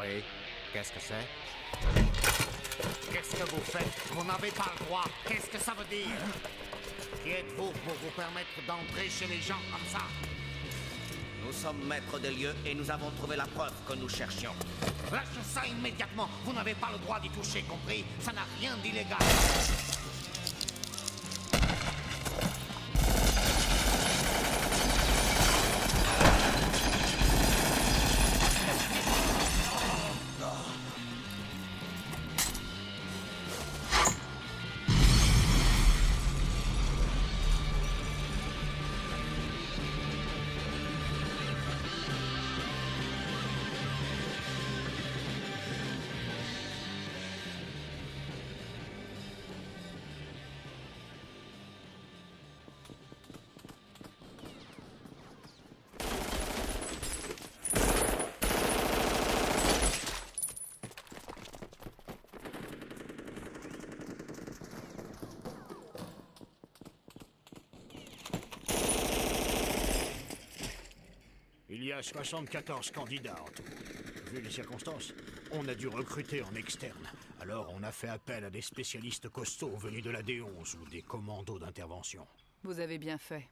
Oui. Qu'est-ce que c'est? Qu'est-ce que vous faites? Vous n'avez pas le droit. Qu'est-ce que ça veut dire? Qui êtes-vous pour vous permettre d'entrer chez les gens comme ça? Nous sommes maîtres des lieux et nous avons trouvé la preuve que nous cherchions. Lâchez ça immédiatement. Vous n'avez pas le droit d'y toucher, compris? Ça n'a rien d'illégal. Il y a 74 candidats en tout. Vu les circonstances, on a dû recruter en externe. Alors on a fait appel à des spécialistes costauds venus de la D11 ou des commandos d'intervention. Vous avez bien fait.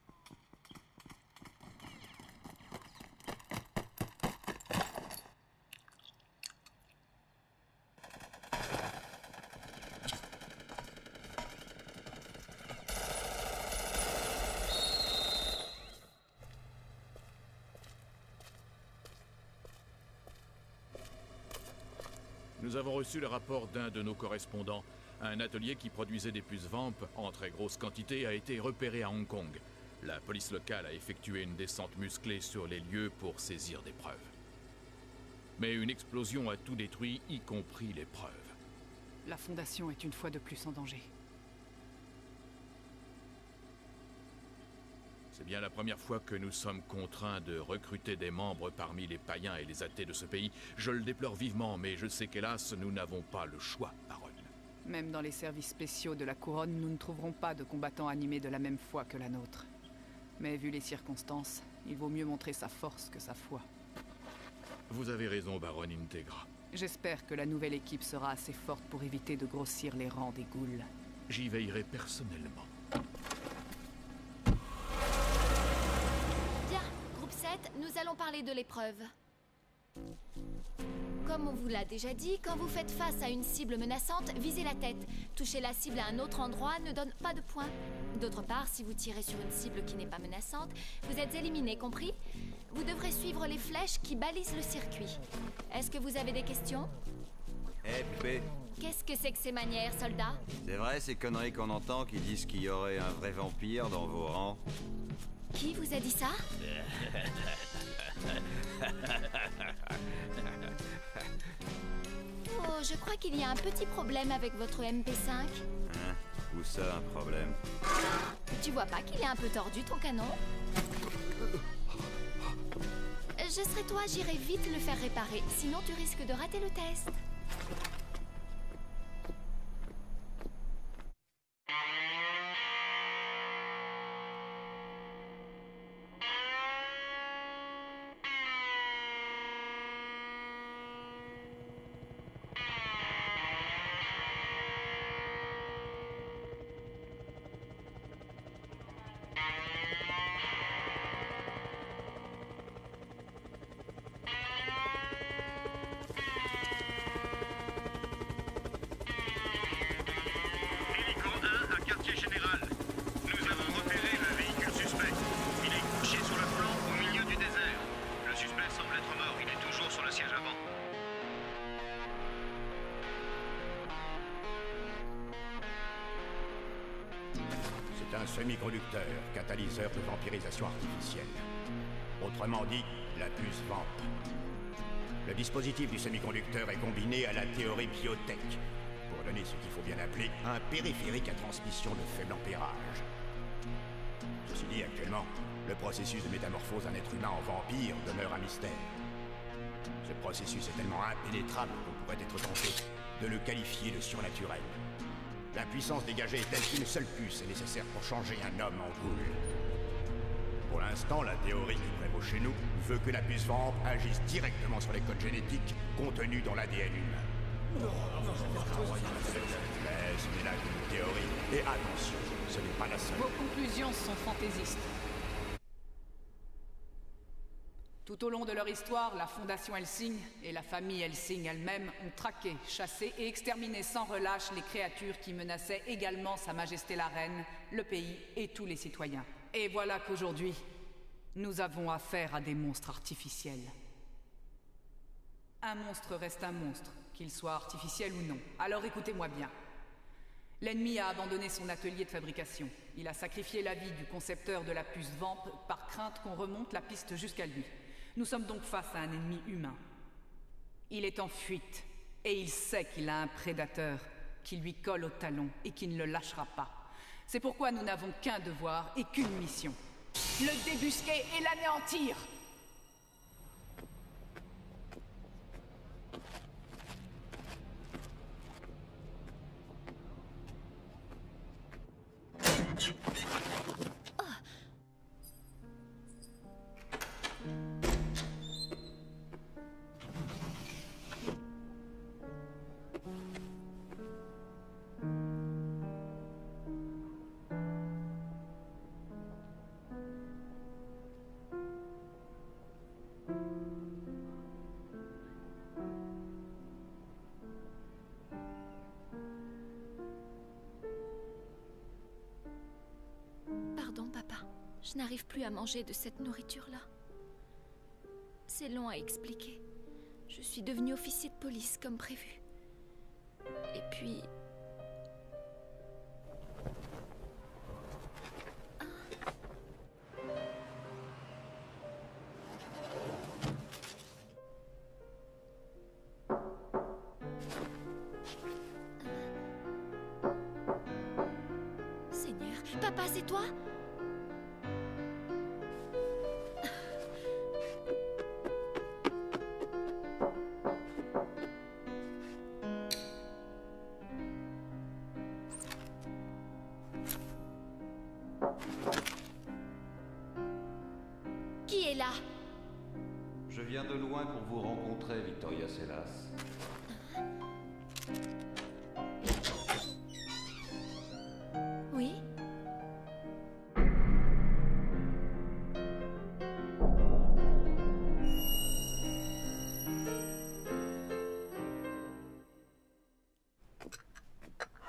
Nous avons reçu le rapport d'un de nos correspondants. Un atelier qui produisait des puces Vamp en très grosse quantité a été repéré à Hong Kong. La police locale a effectué une descente musclée sur les lieux pour saisir des preuves. Mais une explosion a tout détruit, y compris les preuves. La Fondation est une fois de plus en danger. C'est bien la première fois que nous sommes contraints de recruter des membres parmi les païens et les athées de ce pays. Je le déplore vivement, mais je sais qu'hélas, nous n'avons pas le choix, baronne. Même dans les services spéciaux de la Couronne, nous ne trouverons pas de combattants animés de la même foi que la nôtre. Mais vu les circonstances, il vaut mieux montrer sa force que sa foi. Vous avez raison, baronne Integra. J'espère que la nouvelle équipe sera assez forte pour éviter de grossir les rangs des ghouls. J'y veillerai personnellement. Nous allons parler de l'épreuve. Comme on vous l'a déjà dit, quand vous faites face à une cible menaçante, visez la tête. Toucher la cible à un autre endroit ne donne pas de points. D'autre part, si vous tirez sur une cible qui n'est pas menaçante, vous êtes éliminé, compris? Vous devrez suivre les flèches qui balisent le circuit. Est-ce que vous avez des questions? Eh, poupée. Qu'est-ce que c'est que ces manières, soldat? C'est vrai ces conneries qu'on entend qui disent qu'il y aurait un vrai vampire dans vos rangs? Qui vous a dit ça? Oh, je crois qu'il y a un petit problème avec votre MP5. Hein? Où ça, un problème? Tu vois pas qu'il est un peu tordu, ton canon? Je serais toi, j'irai vite le faire réparer. Sinon, tu risques de rater le test. C'est un semi-conducteur, catalyseur de vampirisation artificielle. Autrement dit, la puce Vamp. Le dispositif du semi-conducteur est combiné à la théorie biotech, pour donner ce qu'il faut bien appeler un périphérique à transmission de faible ampérage. Ceci dit, actuellement, le processus de métamorphose d'un être humain en vampire demeure un mystère. Ce processus est tellement impénétrable qu'on pourrait être tenté de le qualifier de surnaturel. La puissance dégagée est telle qu'une seule puce est nécessaire pour changer un homme en ghoul. Pour l'instant, la théorie qui prévaut chez nous veut que la puce vamp agisse directement sur les codes génétiques contenus dans l'ADN humain. Mais ce n'est là qu'une théorie. Et attention, ce n'est pas la seule. Vos conclusions sont fantaisistes. Tout au long de leur histoire, la Fondation Helsing et la famille Helsing elle-même ont traqué, chassé et exterminé sans relâche les créatures qui menaçaient également Sa Majesté la Reine, le pays et tous les citoyens. Et voilà qu'aujourd'hui, nous avons affaire à des monstres artificiels. Un monstre reste un monstre, qu'il soit artificiel ou non. Alors écoutez-moi bien. L'ennemi a abandonné son atelier de fabrication. Il a sacrifié la vie du concepteur de la puce vamp par crainte qu'on remonte la piste jusqu'à lui. Nous sommes donc face à un ennemi humain. Il est en fuite, et il sait qu'il a un prédateur qui lui colle au talon et qui ne le lâchera pas. C'est pourquoi nous n'avons qu'un devoir et qu'une mission. Le débusquer et l'anéantir! Pardon, papa. Je n'arrive plus à manger de cette nourriture-là. C'est long à expliquer. Je suis devenue officier de police comme prévu. Et puis... Seigneur, papa, c'est toi? Qui est là? Je viens de loin pour vous rencontrer, Victoria Sellas. Oui?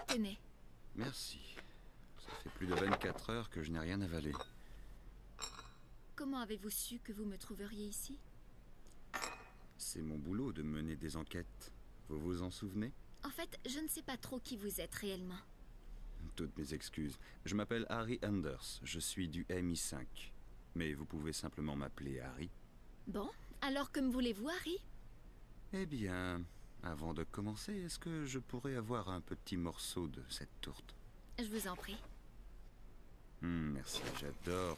Tenez. Merci. Ça fait plus de 24 heures que je n'ai rien avalé. Comment avez-vous su que vous me trouveriez ici? C'est mon boulot de mener des enquêtes. Vous vous en souvenez? En fait, je ne sais pas trop qui vous êtes réellement. Toutes mes excuses. Je m'appelle Harry Anders. Je suis du MI5. Mais vous pouvez simplement m'appeler Harry. Bon, alors que me voulez-vous, Harry? Eh bien, avant de commencer, est-ce que je pourrais avoir un petit morceau de cette tourte? Je vous en prie. Merci, j'adore.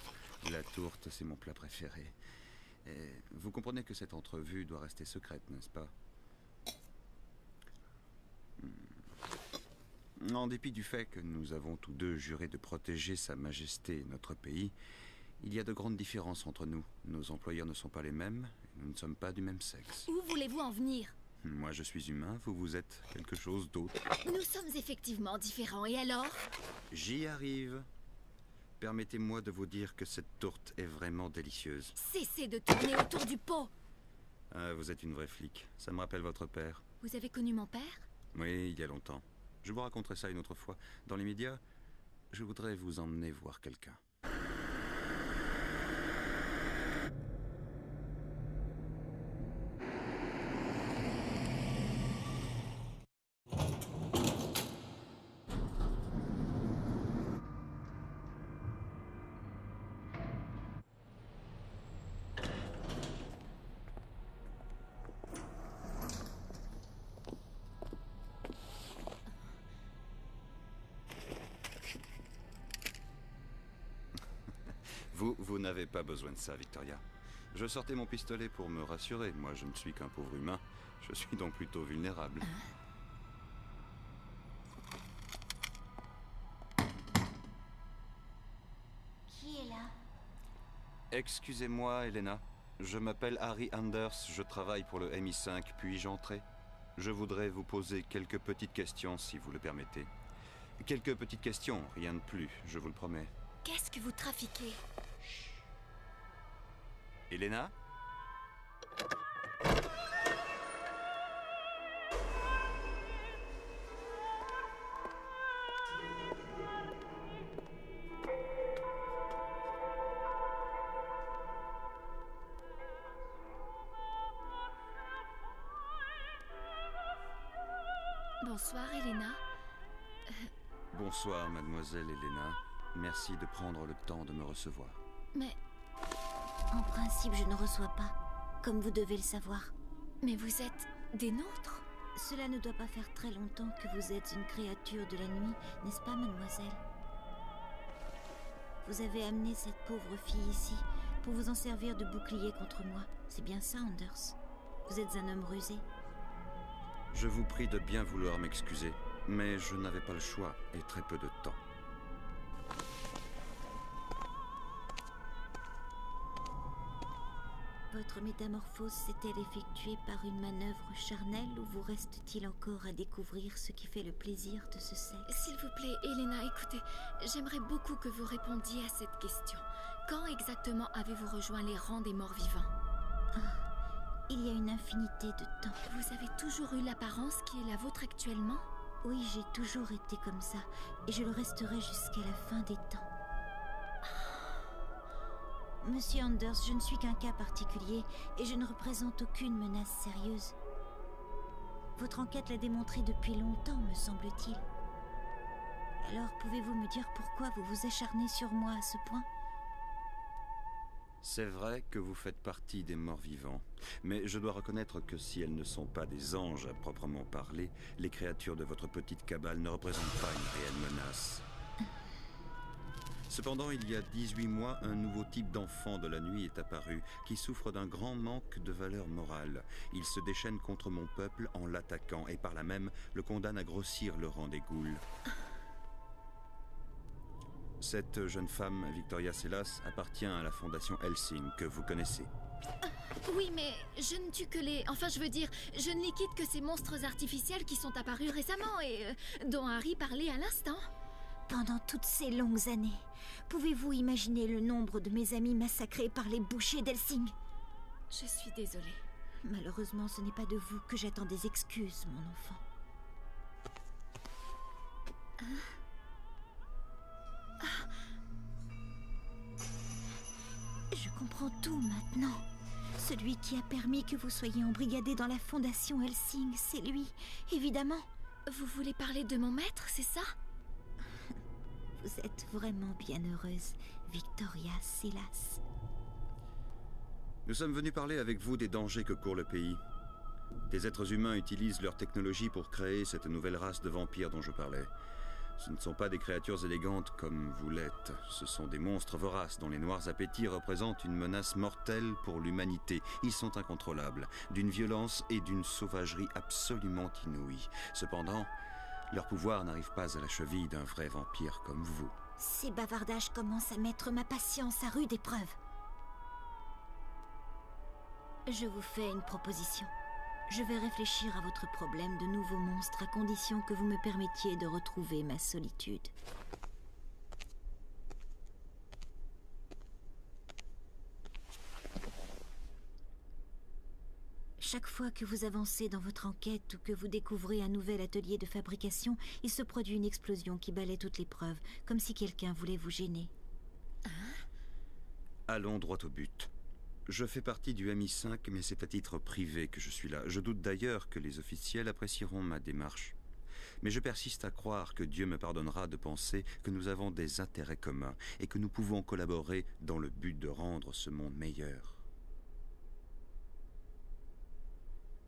La tourte, c'est mon plat préféré. Et vous comprenez que cette entrevue doit rester secrète, n'est-ce pas? En dépit du fait que nous avons tous deux juré de protéger Sa Majesté et notre pays, il y a de grandes différences entre nous. Nos employeurs ne sont pas les mêmes, et nous ne sommes pas du même sexe. Où voulez-vous en venir? Moi, je suis humain, vous êtes quelque chose d'autre. Nous sommes effectivement différents, et alors? J'y arrive. Permettez-moi de vous dire que cette tourte est vraiment délicieuse. Cessez de tourner autour du pot! Ah, vous êtes une vraie flic. Ça me rappelle votre père. Vous avez connu mon père? Oui, il y a longtemps. Je vous raconterai ça une autre fois. Dans les médias, je voudrais vous emmener voir quelqu'un. Vous n'avez pas besoin de ça, Victoria. Je sortais mon pistolet pour me rassurer. Moi, je ne suis qu'un pauvre humain. Je suis donc plutôt vulnérable. Qui est là? Excusez-moi, Elena. Je m'appelle Harry Anders, je travaille pour le MI5, puis-je entrer? Je voudrais vous poser quelques petites questions, si vous le permettez. Quelques petites questions, rien de plus, je vous le promets. Qu'est-ce que vous trafiquez? Elena? Bonsoir, Elena. Bonsoir, mademoiselle Elena. Merci de prendre le temps de me recevoir. Mais... En principe, je ne reçois pas, comme vous devez le savoir. mais vous êtes des nôtres? Cela ne doit pas faire très longtemps que vous êtes une créature de la nuit, n'est-ce pas, mademoiselle? Vous avez amené cette pauvre fille ici pour vous en servir de bouclier contre moi. C'est bien ça, Anders? Vous êtes un homme rusé. Je vous prie de bien vouloir m'excuser, mais je n'avais pas le choix et très peu de temps. Votre métamorphose s'est-elle effectuée par une manœuvre charnelle ou vous reste-t-il encore à découvrir ce qui fait le plaisir de ce sexe? S'il vous plaît, Elena, écoutez, j'aimerais beaucoup que vous répondiez à cette question. Quand exactement avez-vous rejoint les rangs des morts vivants? Il y a une infinité de temps. Vous avez toujours eu l'apparence qui est la vôtre actuellement? Oui, j'ai toujours été comme ça, et je le resterai jusqu'à la fin des temps. Monsieur Anders, je ne suis qu'un cas particulier, et je ne représente aucune menace sérieuse. Votre enquête l'a démontré depuis longtemps, me semble-t-il. Alors, pouvez-vous me dire pourquoi vous vous acharnez sur moi à ce point? C'est vrai que vous faites partie des morts vivants, mais je dois reconnaître que si elles ne sont pas des anges à proprement parler, les créatures de votre petite cabale ne représentent pas une réelle menace. Cependant, il y a 18 mois, un nouveau type d'enfant de la nuit est apparu, qui souffre d'un grand manque de valeur morale. Il se déchaîne contre mon peuple en l'attaquant, et par là même le condamne à grossir le rang des ghouls. Cette jeune femme, Victoria Selas, appartient à la fondation Helsing, que vous connaissez. Oui, mais je ne tue que les... Enfin, je veux dire, je ne liquide que ces monstres artificiels qui sont apparus récemment et dont Harry parlait à l'instant. Pendant toutes ces longues années, pouvez-vous imaginer le nombre de mes amis massacrés par les bouchers d'Helsing? Je suis désolée. Malheureusement, ce n'est pas de vous que j'attends des excuses, mon enfant. Je comprends tout maintenant. Celui qui a permis que vous soyez embrigadés dans la fondation Helsing, c'est lui, évidemment. Vous voulez parler de mon maître, c'est ça? Vous êtes vraiment bien heureuse, Victoria Selas. Nous sommes venus parler avec vous des dangers que court le pays. Des êtres humains utilisent leur technologie pour créer cette nouvelle race de vampires dont je parlais. Ce ne sont pas des créatures élégantes comme vous l'êtes. Ce sont des monstres voraces dont les noirs appétits représentent une menace mortelle pour l'humanité. Ils sont incontrôlables, d'une violence et d'une sauvagerie absolument inouïes. Cependant, leur pouvoir n'arrive pas à la cheville d'un vrai vampire comme vous. Ces bavardages commencent à mettre ma patience à rude épreuve. Je vous fais une proposition. Je vais réfléchir à votre problème de nouveaux monstres à condition que vous me permettiez de retrouver ma solitude. Chaque fois que vous avancez dans votre enquête ou que vous découvrez un nouvel atelier de fabrication, il se produit une explosion qui balaie toutes les preuves, comme si quelqu'un voulait vous gêner. Allons droit au but. Je fais partie du MI5, mais c'est à titre privé que je suis là. Je doute d'ailleurs que les officiels apprécieront ma démarche. Mais je persiste à croire que Dieu me pardonnera de penser que nous avons des intérêts communs et que nous pouvons collaborer dans le but de rendre ce monde meilleur.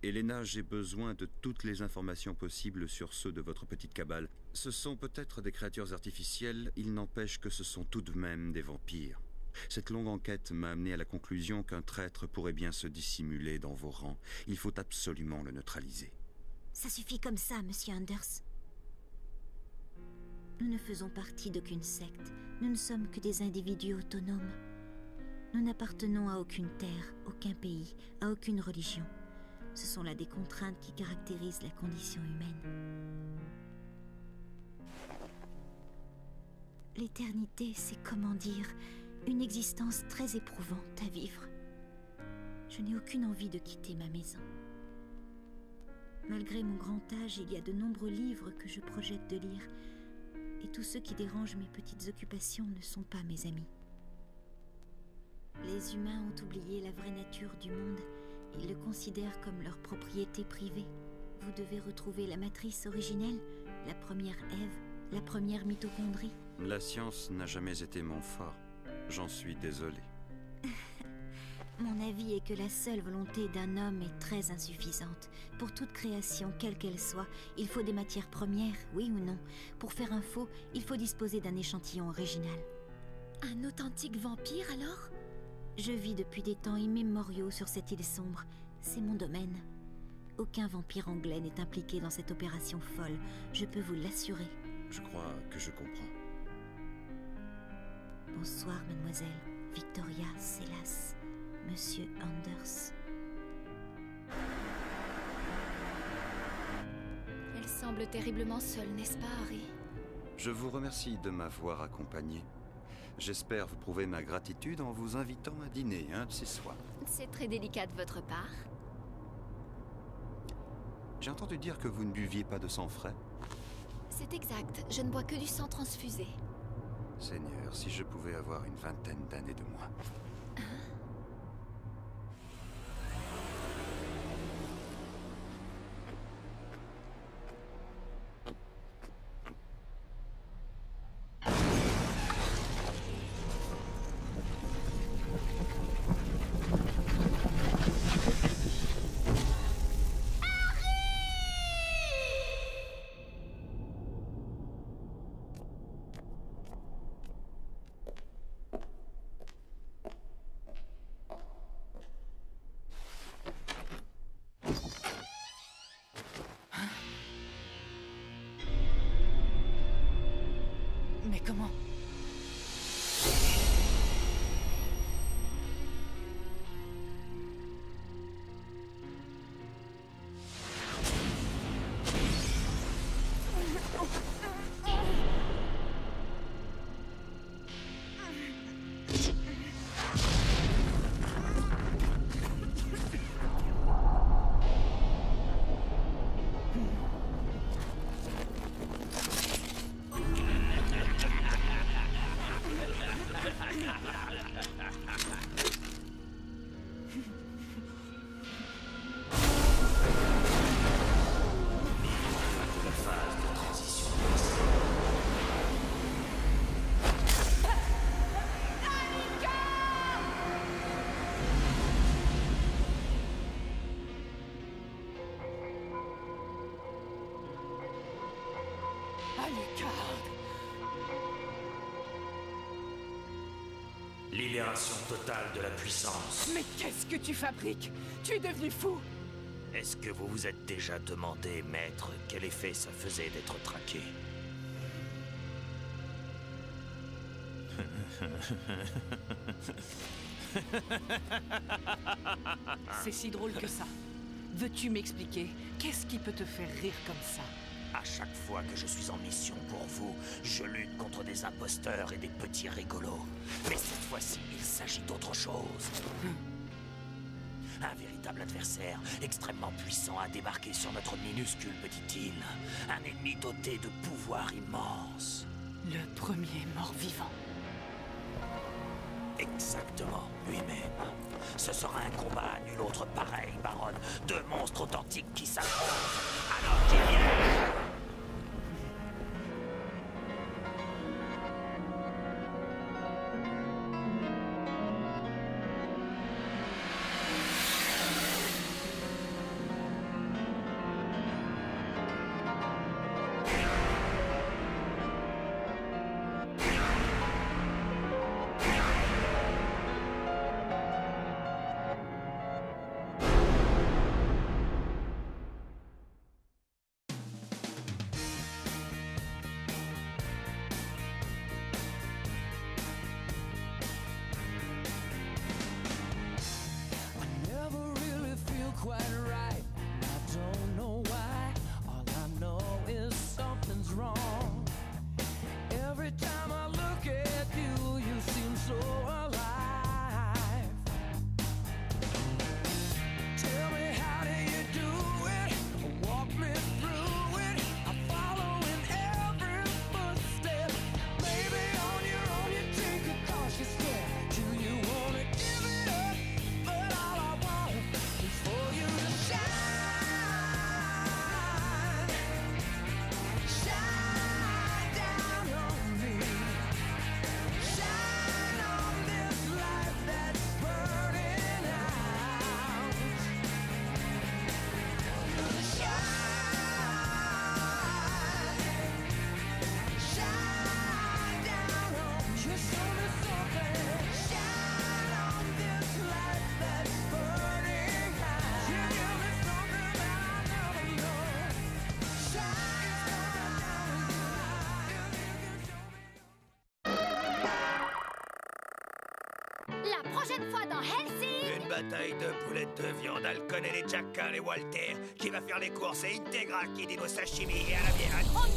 Elena, j'ai besoin de toutes les informations possibles sur ceux de votre petite cabale. Ce sont peut-être des créatures artificielles, il n'empêche que ce sont tout de même des vampires. Cette longue enquête m'a amené à la conclusion qu'un traître pourrait bien se dissimuler dans vos rangs. Il faut absolument le neutraliser. Ça suffit comme ça, monsieur Anders. Nous ne faisons partie d'aucune secte. Nous ne sommes que des individus autonomes. Nous n'appartenons à aucune terre, aucun pays, à aucune religion. Ce sont là des contraintes qui caractérisent la condition humaine. L'éternité, c'est comment dire, une existence très éprouvante à vivre. Je n'ai aucune envie de quitter ma maison. Malgré mon grand âge, il y a de nombreux livres que je projette de lire, et tous ceux qui dérangent mes petites occupations ne sont pas mes amis. Les humains ont oublié la vraie nature du monde. Ils le considèrent comme leur propriété privée. Vous devez retrouver la matrice originelle, la première Ève, la première mitochondrie. La science n'a jamais été mon fort. J'en suis désolé. Mon avis est que la seule volonté d'un homme est très insuffisante. Pour toute création, quelle qu'elle soit, il faut des matières premières, oui ou non. Pour faire un faux, il faut disposer d'un échantillon original. Un authentique vampire, alors? Je vis depuis des temps immémoriaux sur cette île sombre. C'est mon domaine. Aucun vampire anglais n'est impliqué dans cette opération folle, je peux vous l'assurer. Je crois que je comprends. Bonsoir, mademoiselle. Victoria Selas. Monsieur Anders. Elle semble terriblement seule, n'est-ce pas, Harry? Je vous remercie de m'avoir accompagné. J'espère vous prouver ma gratitude en vous invitant à dîner un de ces soirs. C'est très délicat de votre part. J'ai entendu dire que vous ne buviez pas de sang frais. C'est exact, je ne bois que du sang transfusé. Seigneur, si je pouvais avoir une vingtaine d'années de moins. Mais comment? Libération totale de la puissance. Mais qu'est-ce que tu fabriques? Tu es devenu fou! Est-ce que vous vous êtes déjà demandé, maître, quel effet ça faisait d'être traqué? C'est si drôle que ça. Veux-tu m'expliquer? Qu'est-ce qui peut te faire rire comme ça? À chaque fois que je suis en mission pour vous, je lutte contre des imposteurs et des petits rigolos. Mais cette fois-ci, il s'agit d'autre chose. Un véritable adversaire, extrêmement puissant, a débarqué sur notre minuscule petite île. Un ennemi doté de pouvoirs immenses. Le premier mort-vivant. Exactement, lui-même. Ce sera un combat à nul autre pareil, baronne. Deux monstres authentiques qui s'affrontent. Alors qu'il y a... La prochaine fois dans Hellsing... Une bataille de boulettes de viande, elle connaît les Jackal et Walter. Qui va faire les courses et Integra qui dit nos sashimi et à la bière.